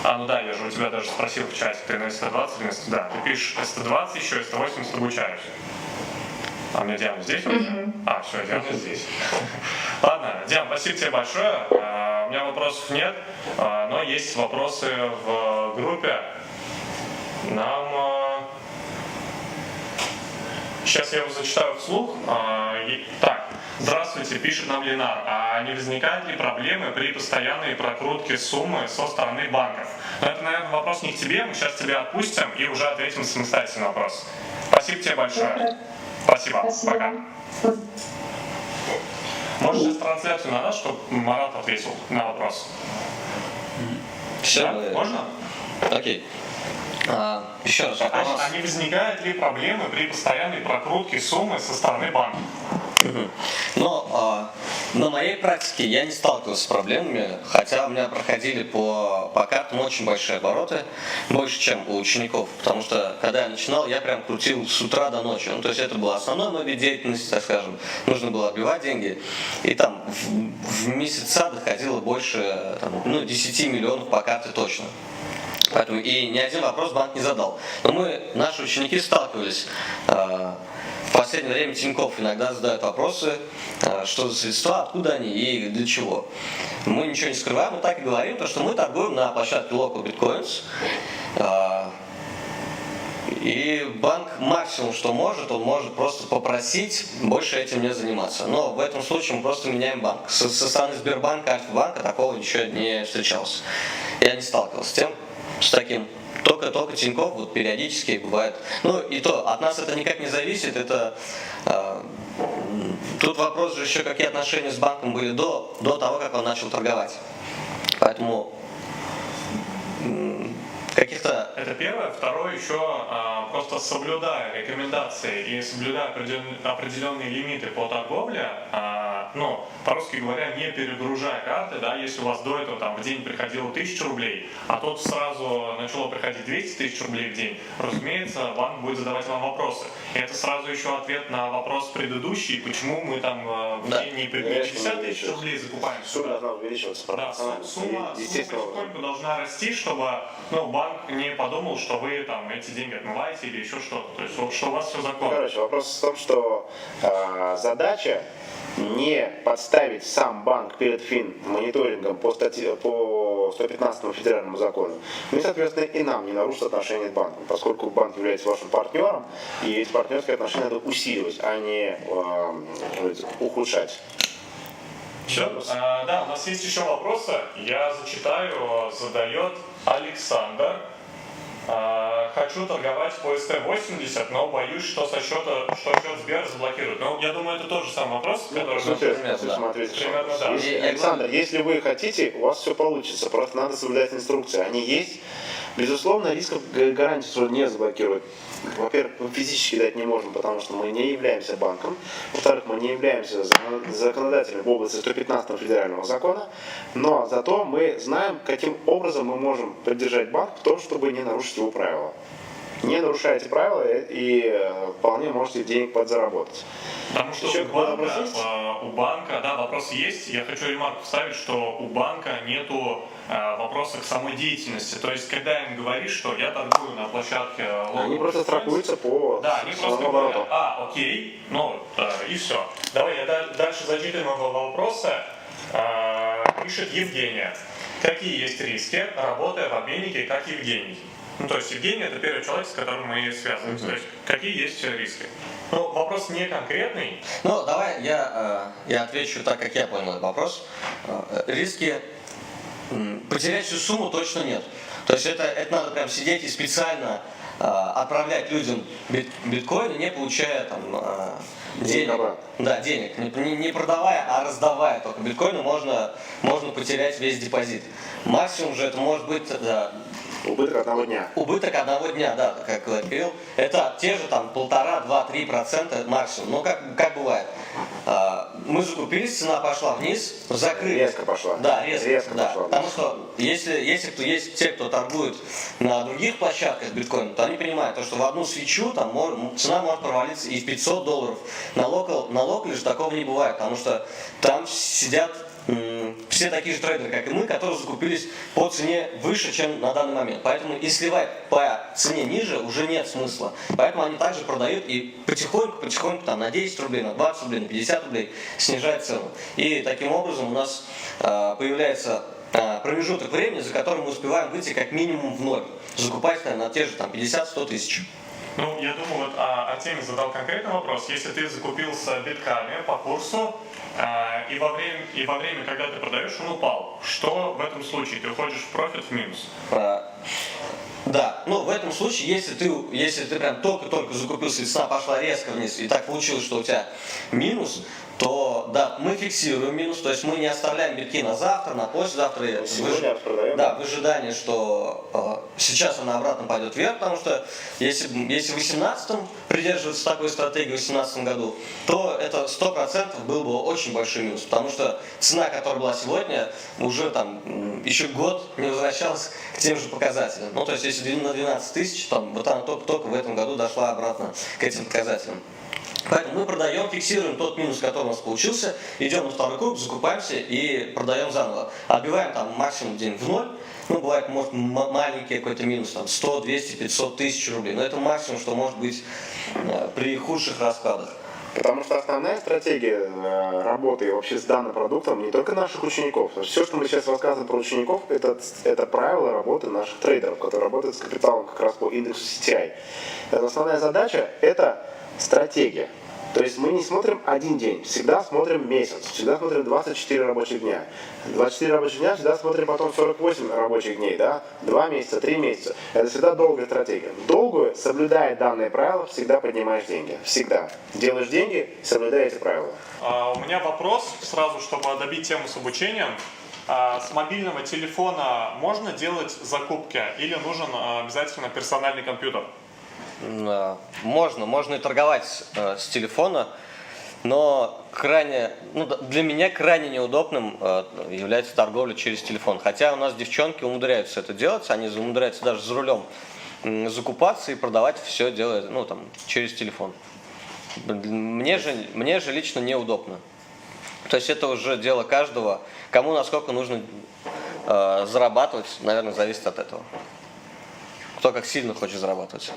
Ну да, я же у тебя даже спросил в чате, ты на СТ20 или на СТ... Да, ты пишешь СТ20, еще СТ80 обучаюсь. А у меня Диана здесь? Все, Диана здесь. Ладно, Диана, спасибо тебе большое. У меня вопросов нет, но есть вопросы в группе. Сейчас я его зачитаю вслух. Так, здравствуйте, пишет нам Ленар. А не возникают ли проблемы при постоянной прокрутке суммы со стороны банков? Но это, наверное, вопрос не к тебе, мы сейчас тебя отпустим и уже ответим самостоятельно на вопрос. Спасибо тебе большое. Спасибо. Пока. Можешь сейчас трансляцию на нас, чтобы Марат ответил на вопрос? Все, да? Можно? Окей. Еще раз вопрос. А не возникают ли проблемы при постоянной прокрутке суммы со стороны банка? Но на моей практике я не сталкивался с проблемами, хотя у меня проходили по картам очень большие обороты, больше, чем у учеников, потому что, когда я начинал, я прям крутил с утра до ночи, то есть это был основной мой вид деятельности, так скажем, нужно было отбивать деньги, и там в месяца доходило больше 10 миллионов по карте точно. Поэтому и ни один вопрос банк не задал. Но наши ученики сталкивались. В последнее время Тинькофф иногда задают вопросы, что за средства, откуда они и для чего. Мы ничего не скрываем, мы так и говорим, потому что мы торгуем на площадке Local Bitcoins. И банк максимум, что может, он может просто попросить больше этим не заниматься. Но в этом случае мы просто меняем банк. Со стороны Сбербанка, Альфа-банка такого ничего не встречалось. Я не сталкивался с таким. Только Тинькофф периодически бывает. И то, от нас это никак не зависит. Тут вопрос же еще, какие отношения с банком были до того, как он начал торговать. Поэтому каких-то... Это первое. Второе, еще просто соблюдая рекомендации и соблюдая определенные лимиты по торговле, по-русски говоря, не перегружая карты, да, если у вас до этого в день приходило 1000 рублей, а тут сразу начало приходить 200 тысяч рублей в день, разумеется, банк будет задавать вам вопросы. И это сразу еще ответ на вопрос предыдущий, почему мы в день не 50 тысяч рублей закупаем. Сумма должна увеличиваться. Да, сумма потихоньку должна расти, чтобы банк не подумал, что вы эти деньги отмываете или еще что-то. То есть, что у вас все законно. Вопрос в том, что задача не подставить сам банк перед финмониторингом по 115 федеральному закону, и, соответственно, и нам не нарушить отношения с банком, поскольку банк является вашим партнером, и эти партнерские отношения надо усиливать, а не ухудшать. Все? Да, у нас есть еще вопросы. Я зачитаю, задает Александр. Хочу торговать по ST80, но боюсь, что счет Сбер заблокируют. Ну, я думаю, это тот же самый вопрос, который... Смотрите, примерно, да. Александр, если вы хотите, у вас все получится, просто надо соблюдать инструкции. Они есть. Безусловно, рисков гарантии, что не заблокируют. Во-первых, мы физически дать не можем, потому что мы не являемся банком. Во-вторых, мы не являемся законодателем в области 115 федерального закона. Но зато мы знаем, каким образом мы можем поддержать банк в том, чтобы не нарушить его правила. Не нарушайте правила и вполне можете денег подзаработать. Потому что у банка, да, вопрос есть. Я хочу ремарку вставить, что у банка нету вопроса к самой деятельности. То есть, когда им говоришь, что я торгую на площадке... Они просто страхуются по... Да, они просто говорят, окей, ну и все. Давай, я дальше зачитываю вопросы. Пишет Евгения. Какие есть риски, работая в обменнике, как Евгений? Ну, то есть Евгений — это первый человек, с которым мы связываемся. То есть какие есть риски? Ну, вопрос не конкретный. Ну, давай я отвечу так, как я понял этот вопрос. Риски потерять всю сумму точно нет. То есть это надо прям сидеть и специально отправлять людям биткоины, не получая там денег. Да, денег. Не продавая, а раздавая. Только биткоины можно потерять весь депозит. Максимум же это может быть... Убыток одного дня. Убыток одного дня, да, как говорит Кирилл. Это те же там 1,5-2-3% максимум. Но как бывает. Мы закупились, цена пошла вниз, закрылись. Резко пошла. Да, резко пошла. Потому что если те, кто торгует на других площадках биткоина, то они понимают, что в одну свечу там цена может провалиться и в $500. На локале же такого не бывает, потому что там сидят все такие же трейдеры, как и мы, которые закупились по цене выше, чем на данный момент. Поэтому и сливать по цене ниже уже нет смысла. Поэтому они также продают и потихоньку там, на 10 рублей, на 20 рублей, на 50 рублей снижают цену. И таким образом у нас появляется промежуток времени, за которым мы успеваем выйти как минимум в ноль. Закупать на те же 50-100 тысяч. Ну, я думаю, вот Артемий задал конкретный вопрос. Если ты закупился битками по курсу, и во время, когда ты продаешь, он упал, что в этом случае? Ты уходишь в профит, в минус? Да, ну в этом случае, если ты прям только закупился, и цена пошла резко вниз, и так получилось, что у тебя минус, то да, мы фиксируем минус, то есть мы не оставляем битки на завтра, на послезавтра, в ожидании, что сейчас она обратно пойдет вверх, потому что если в 2018 придерживаться такой стратегии в 2018 году, то это 100% был бы очень большой минус, потому что цена, которая была сегодня, уже там еще год не возвращалась к тем же показателям. Ну то есть если на 12 тысяч, там вот она только в этом году дошла обратно к этим показателям. Поэтому мы продаем, фиксируем тот минус, который у нас получился, идем на второй круг, закупаемся и продаем заново. Отбиваем там максимум день в ноль, ну бывает может маленький какой-то минус, там 100, 200, 500 тысяч рублей, но это максимум, что может быть при худших раскладах. Потому что основная стратегия работы вообще с данным продуктом не только наших учеников. Все, что мы сейчас рассказываем про учеников, это правила работы наших трейдеров, которые работают с капиталом как раз по индексу CTI. Основная задача – это стратегия. То есть мы не смотрим один день, всегда смотрим месяц, всегда смотрим 24 рабочих дня. 24 рабочих дня всегда смотрим потом 48 рабочих дней, да? 2 месяца, 3 месяца. Это всегда долгая стратегия. Долгую, соблюдая данные правила, всегда поднимаешь деньги. Всегда. Делаешь деньги, соблюдая эти правила. У меня вопрос сразу, чтобы добить тему с обучением. С мобильного телефона можно делать закупки или нужен обязательно персональный компьютер? Можно и торговать с телефона, но для меня крайне неудобным является торговля через телефон. Хотя у нас девчонки умудряются это делать, они умудряются даже за рулем закупаться и продавать все делая через телефон. Мне же лично неудобно. То есть это уже дело каждого, кому насколько нужно зарабатывать, наверное, зависит от этого. Кто как сильно хочет зарабатывать.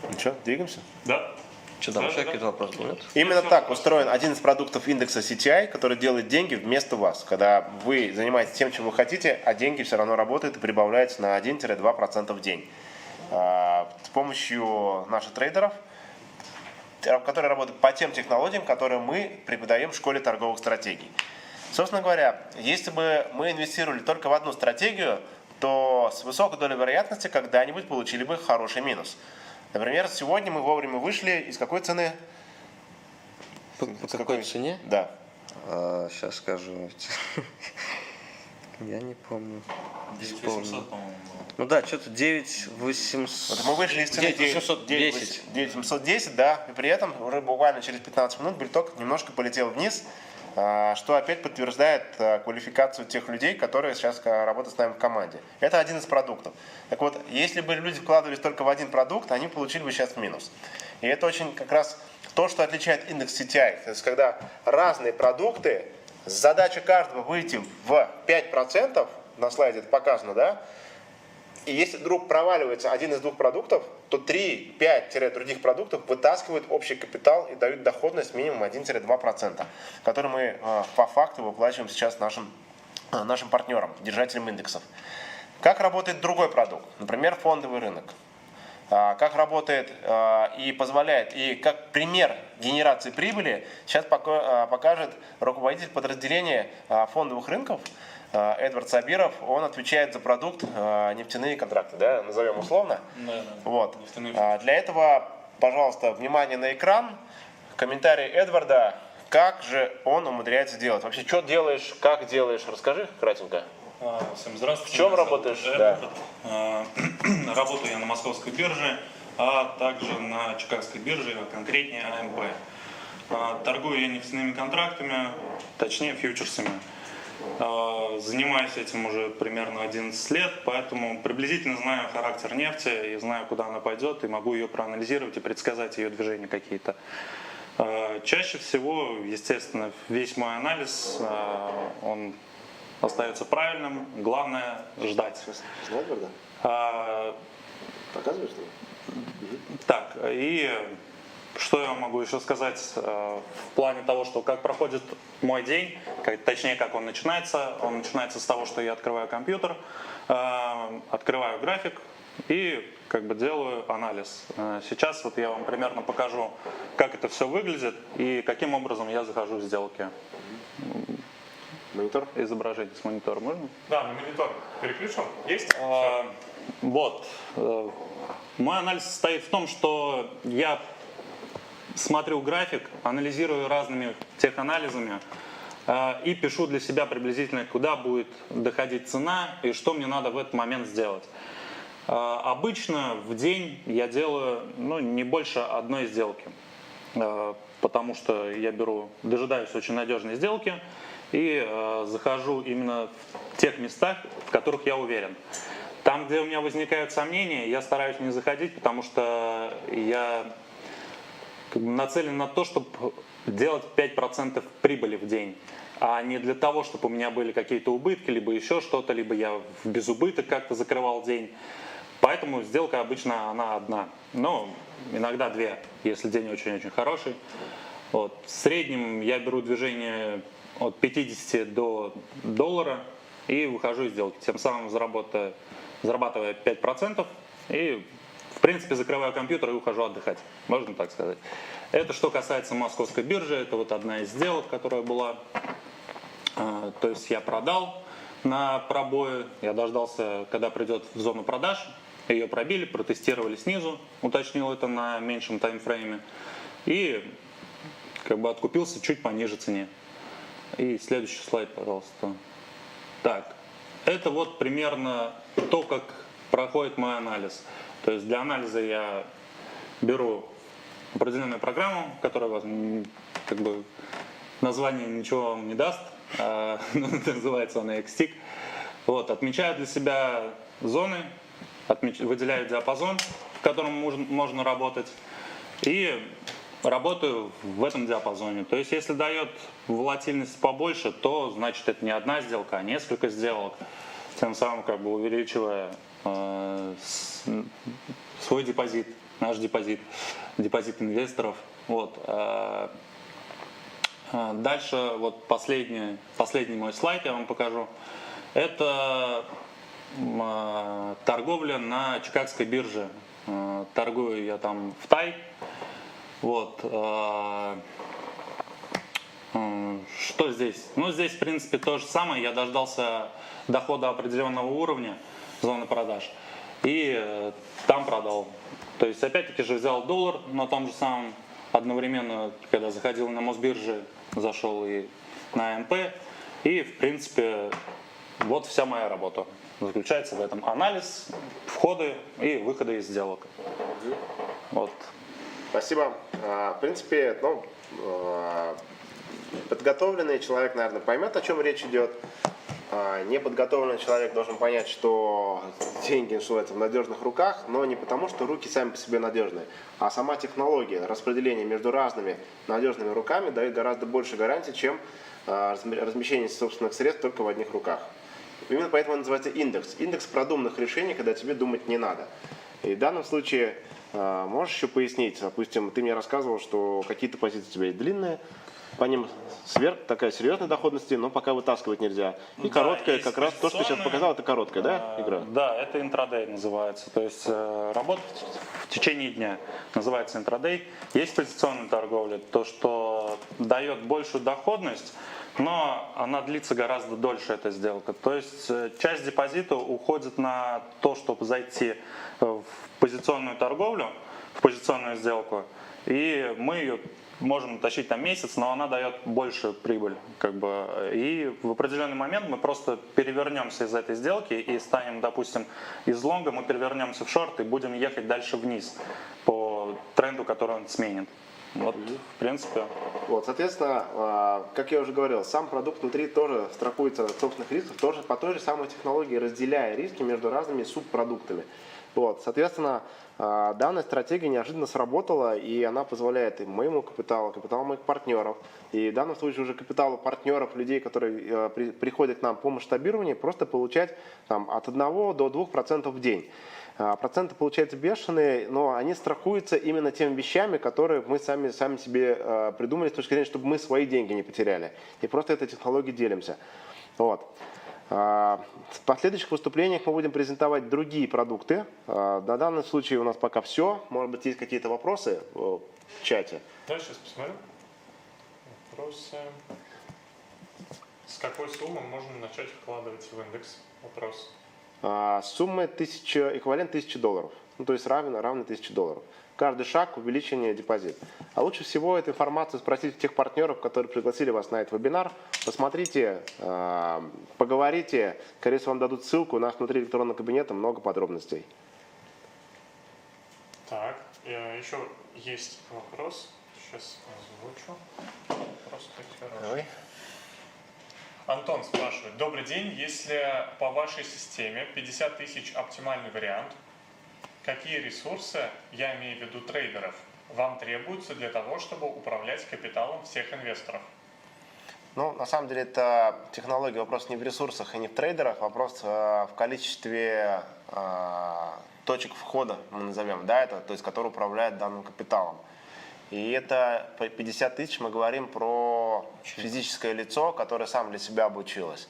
Ну что, двигаемся? Да. Что там, еще какие-то вопросы были? Именно так устроен один из продуктов индекса CTI, который делает деньги вместо вас. Когда вы занимаетесь тем, чем вы хотите, а деньги все равно работают и прибавляются на 1-2% в день. С помощью наших трейдеров, которые работают по тем технологиям, которые мы преподаем в школе торговых стратегий. Собственно говоря, если бы мы инвестировали только в одну стратегию, то с высокой долей вероятности когда-нибудь получили бы хороший минус. Например, сегодня мы вовремя вышли из какой цены? По какой цене? Да. Сейчас скажу. Я не помню. 9800, по-моему, было. Ну да, что-то 9800. Вот мы вышли из цены 9810. 9710, да, и при этом уже буквально через 15 минут биток немножко полетел вниз, что опять подтверждает квалификацию тех людей, которые сейчас работают с нами в команде. Это один из продуктов. Так вот, если бы люди вкладывались только в один продукт, они получили бы сейчас минус. И это очень как раз то, что отличает индекс CTI. То есть, когда разные продукты, задача каждого выйти в 5%, на слайде это показано, да? И если вдруг проваливается один из двух продуктов, то 3-5 других продуктов вытаскивают общий капитал и дают доходность минимум 1-2%, который мы по факту выплачиваем сейчас нашим партнерам, держателям индексов. Как работает другой продукт? Например, фондовый рынок. Как работает и позволяет, и как пример генерации прибыли сейчас покажет руководитель подразделения фондовых рынков Эдвард Сабиров. Он отвечает за продукт нефтяные контракты, да, назовем условно. Да. Вот. Для этого, пожалуйста, внимание на экран, комментарий Эдварда, как же он умудряется делать. Вообще, что делаешь, как делаешь, расскажи кратенько. Всем здравствуйте. В чем Меня зовут работаешь? Эдвард. Работаю я на московской бирже, а также на чикагской бирже, а конкретнее АМП. Торгую я нефтяными контрактами, точнее фьючерсами. Занимаюсь этим уже примерно 11 лет, поэтому приблизительно знаю характер нефти и знаю, куда она пойдет, и могу ее проанализировать и предсказать ее движения какие-то. Чаще всего, естественно, весь мой анализ, он остается правильным, главное ждать. Показываешь? Так, и что я могу еще сказать в плане того, что как проходит мой день, точнее, как он начинается. Он начинается с того, что я открываю компьютер, открываю график и делаю анализ. Сейчас вот я вам примерно покажу, как это все выглядит и каким образом я захожу в сделки. Монитор? Изображение с монитора можно? Да, на монитор переключен. Есть? Вот. Мой анализ состоит в том, что я смотрю график, анализирую разными теханализами и пишу для себя приблизительно, куда будет доходить цена и что мне надо в этот момент сделать. Обычно в день я делаю не больше одной сделки, потому что я дожидаюсь очень надежной сделки и захожу именно в тех местах, в которых я уверен. Там, где у меня возникают сомнения, я стараюсь не заходить, потому что я нацелен на то, чтобы делать 5% прибыли в день, а не для того, чтобы у меня были какие-то убытки, либо еще что-то, либо я в безубыток как-то закрывал день. Поэтому сделка обычно она одна, но иногда две, если день очень-очень хороший. Вот. В среднем я беру движение от 50 до $1 и выхожу из сделки, тем самым зарабатывая 5% и в принципе закрываю компьютер и ухожу отдыхать, можно так сказать. Это что касается московской биржи, это вот одна из сделок, которая была. То есть я продал на пробое, я дождался, когда придет в зону продаж, ее пробили, протестировали снизу, уточнил это на меньшем таймфрейме и откупился чуть пониже цене. И следующий слайд, пожалуйста. Так, это вот примерно то, как проходит мой анализ. То есть для анализа я беру определенную программу, которая вас название ничего вам не даст, называется она XTIC. Вот, отмечаю для себя зоны, выделяю диапазон, в котором можно работать, и работаю в этом диапазоне. То есть если дает волатильность побольше, то значит это не одна сделка, а несколько сделок, тем самым увеличивая свой депозит, наш депозит инвесторов. Вот. Дальше вот последний мой слайд я вам покажу. Это торговля на чикагской бирже. Торгую я там в тай. Вот. Что здесь? Здесь в принципе то же самое. Я дождался дохода определенного уровня, зоны продаж. И там продал. То есть опять-таки же взял доллар на том же самом, одновременно, когда заходил на Мосбиржи, зашел и на АМП. И в принципе вот вся моя работа заключается в этом. Анализ, входы и выходы из сделок. Вот. Спасибо. В принципе, подготовленный человек, наверное, поймет, о чем речь идет. Неподготовленный человек должен понять, что деньги находятся в надежных руках, но не потому, что руки сами по себе надежные, а сама технология распределения между разными надежными руками дает гораздо больше гарантий, чем размещение собственных средств только в одних руках. Именно поэтому он называется индекс. Индекс продуманных решений, когда тебе думать не надо. И в данном случае можешь еще пояснить, допустим, ты мне рассказывал, что какие-то позиции у тебя есть длинные, по ним такая серьезная доходность, но пока вытаскивать нельзя. И короткая, как раз то, что ты сейчас показал, это короткая, да, игра? Да, это интрадей называется. То есть работа в течение дня называется интрадей. Есть позиционная торговля, то, что дает большую доходность, но она длится гораздо дольше, эта сделка. То есть часть депозита уходит на то, чтобы зайти в позиционную торговлю, в позиционную сделку, и мы ее можем тащить там месяц, но она дает большую прибыль. И в определенный момент мы просто перевернемся из этой сделки и станем, допустим, из лонга мы перевернемся в шорт и будем ехать дальше вниз по тренду, который он сменит. Вот, в принципе. Вот, соответственно, как я уже говорил, сам продукт внутри тоже страхуется от собственных рисков, тоже по той же самой технологии, разделяя риски между разными субпродуктами. Вот, соответственно, данная стратегия неожиданно сработала, и она позволяет и моему капиталу моих партнеров, и в данном случае уже капиталу партнеров, людей, которые приходят к нам по масштабированию, просто получать от 1 до 2% в день. Проценты получаются бешеные, но они страхуются именно теми вещами, которые мы сами себе придумали с точки зрения, чтобы мы свои деньги не потеряли. И просто этой технологией делимся. Вот. В последующих выступлениях мы будем презентовать другие продукты. На данном случае у нас пока все. Может быть, есть какие-то вопросы в чате? Да, сейчас посмотрим. Вопросы. С какой суммы можно начать вкладывать в индекс? Вопрос. Сумма эквивалент $1000. То есть равно $1000. Каждый шаг увеличение депозита. А лучше всего эту информацию спросить у тех партнеров, которые пригласили вас на этот вебинар. Посмотрите, поговорите, скорее всего, вам дадут ссылку. У нас внутри электронного кабинета много подробностей. Так, еще есть вопрос. Сейчас озвучу. Вопрос хороший. Давай. Антон спрашивает. Добрый день. Если по вашей системе 50 тысяч оптимальный вариант, какие ресурсы, я имею в виду трейдеров, вам требуются для того, чтобы управлять капиталом всех инвесторов? На самом деле, это технология, вопрос не в ресурсах и не в трейдерах, вопрос в количестве точек входа, мы назовем, да, это, то есть, который управляет данным капиталом. И это 50 тысяч мы говорим про физическое лицо, которое сам для себя обучилось.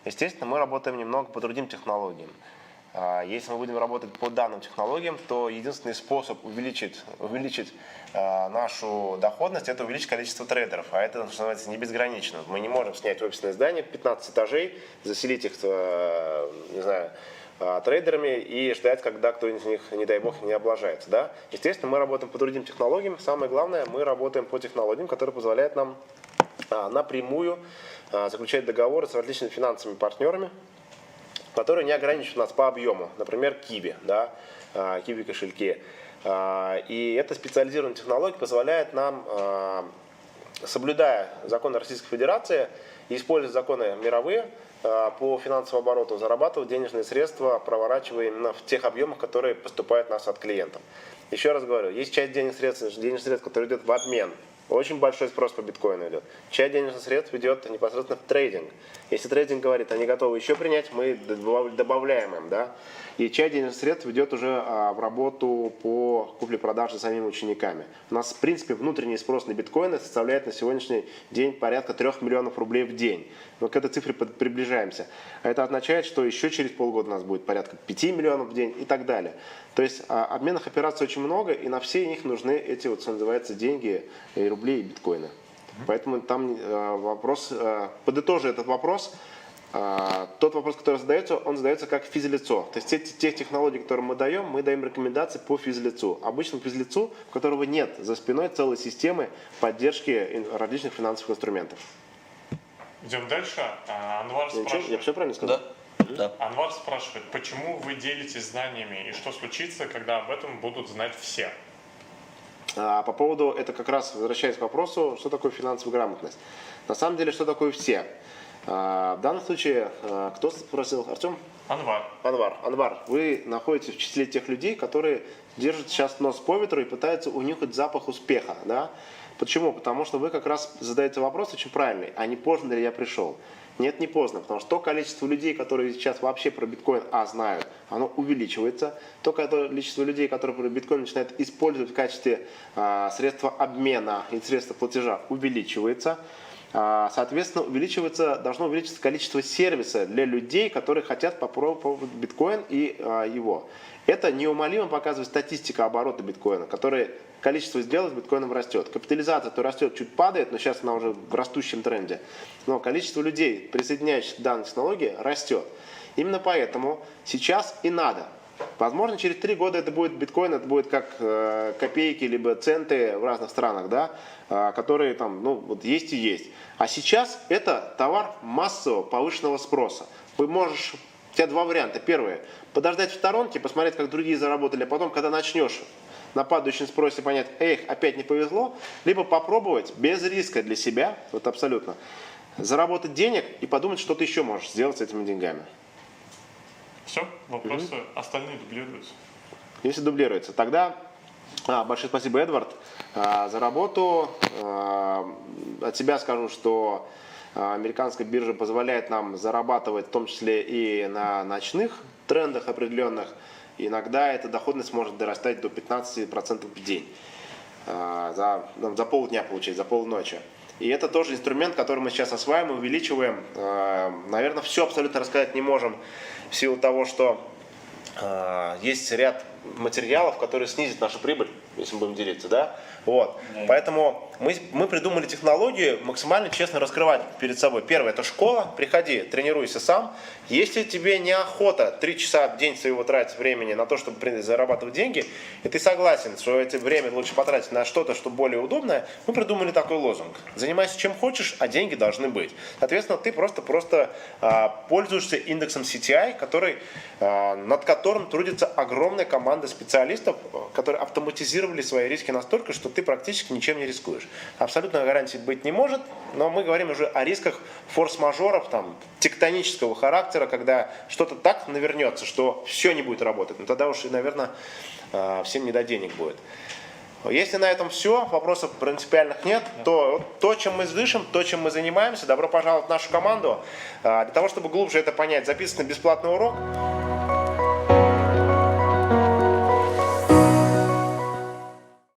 Естественно, мы работаем немного по другим технологиям. Если мы будем работать по данным технологиям, то единственный способ увеличить нашу доходность – это увеличить количество трейдеров, а это, что называется, не безгранично. Мы не можем снять офисное здание, 15 этажей, заселить их, не знаю, трейдерами и ждать, когда кто-нибудь из них, не дай бог, не облажается. Да? Естественно, мы работаем по другим технологиям. Самое главное, мы работаем по технологиям, которые позволяют нам напрямую заключать договоры с различными финансовыми партнерами, которые не ограничивают нас по объему. Например, Kiwi, да? Kiwi кошельки. И эта специализированная технология позволяет нам, соблюдая законы Российской Федерации и используя законы мировые по финансовому обороту, зарабатывать денежные средства, проворачивая именно в тех объемах, которые поступают у нас от клиентов. Еще раз говорю, есть часть денежных средств, которые идет в обмен. Очень большой спрос по биткоину идет. Часть денежных средств идет непосредственно в трейдинг. Если трейдинг говорит, они готовы еще принять, мы добавляем им, да. И часть денежных средств идет уже в работу по купле-продаже самими учениками. У нас, в принципе, внутренний спрос на биткоины составляет на сегодняшний день порядка 3 миллионов рублей в день. Мы к этой цифре приближаемся. А это означает, что еще через полгода у нас будет порядка 5 миллионов в день и так далее. То есть обменных операций очень много, и на все них нужны эти, вот, что называется, деньги, и рубли, и биткоины. Поэтому там вопрос, подытожу этот вопрос, тот вопрос, который задается, он задается как физлицо. То есть тех технологий, которые мы даем рекомендации по физлицу. Обычному физлицу, у которого нет за спиной целой системы поддержки различных финансовых инструментов. Идем дальше. Анвар спрашивает. Я все правильно сказал? Да. Анвар спрашивает, почему вы делитесь знаниями и что случится, когда об этом будут знать все? По поводу, это как раз возвращаясь к вопросу, что такое финансовая грамотность. На самом деле, что такое все? В данном случае, кто спросил? Артем? Анвар. Анвар, вы находитесь в числе тех людей, которые держат сейчас нос по ветру и пытаются унюхать запах успеха. Да? Почему? Потому что вы как раз задаете вопрос очень правильный, а не поздно ли я пришел? Нет, не поздно, потому что то количество людей, которые сейчас вообще про биткоин знают, оно увеличивается. То количество людей, которые про биткоин начинают использовать в качестве средства обмена и средства платежа, увеличивается. Соответственно, должно увеличиться количество сервиса для людей, которые хотят попробовать биткоин и его. Это неумолимо показывает статистика оборота биткоина, количество сделок с биткоином растет. Капитализация то растет, чуть падает, но сейчас она уже в растущем тренде. Но количество людей, присоединяющихся к данной технологии, растет. Именно поэтому сейчас и надо. Возможно, через 3 года это будет биткоин, это будет как копейки, либо центы в разных странах, да, которые там, вот есть и есть. А сейчас это товар массового повышенного спроса. У тебя 2 варианта. Первый, подождать в сторонке, посмотреть, как другие заработали, а потом, когда начнешь на падающем спросе понять, опять не повезло, либо попробовать без риска для себя, вот абсолютно, заработать денег и подумать, что ты еще можешь сделать с этими деньгами. Все, вопросы остальные дублируются. Если дублируется, тогда большое спасибо, Эдвард, за работу. От себя скажу, что американская биржа позволяет нам зарабатывать в том числе и на ночных трендах определенных. Иногда эта доходность может дорастать до 15% в день. За полдня получить, за полночи. И это тоже инструмент, который мы сейчас осваиваем, увеличиваем. Наверное, все абсолютно рассказать не можем в силу того, что есть ряд материалов, которые снизят нашу прибыль, если мы будем делиться, да? Вот. Поэтому мы придумали технологию максимально честно раскрывать перед собой. Первое, это школа, приходи, тренируйся сам. Если тебе неохота 3 часа в день своего тратить времени на то, чтобы зарабатывать деньги, и ты согласен, что это время лучше потратить на что-то, что более удобное, мы придумали такой лозунг. Занимайся чем хочешь, а деньги должны быть. Соответственно, ты просто пользуешься индексом CTI, над которым трудится огромная команда специалистов, которые автоматизировали свои риски настолько, что ты практически ничем не рискуешь. Абсолютно гарантии быть не может, но мы говорим уже о рисках форс-мажоров, тектонического характера, когда что-то так навернется, что все не будет работать. Но тогда уж, наверное, всем не до денег будет. Если на этом все, вопросов принципиальных нет, то, чем мы слышим, то, чем мы занимаемся, добро пожаловать в нашу команду. Для того, чтобы глубже это понять, записан бесплатный урок.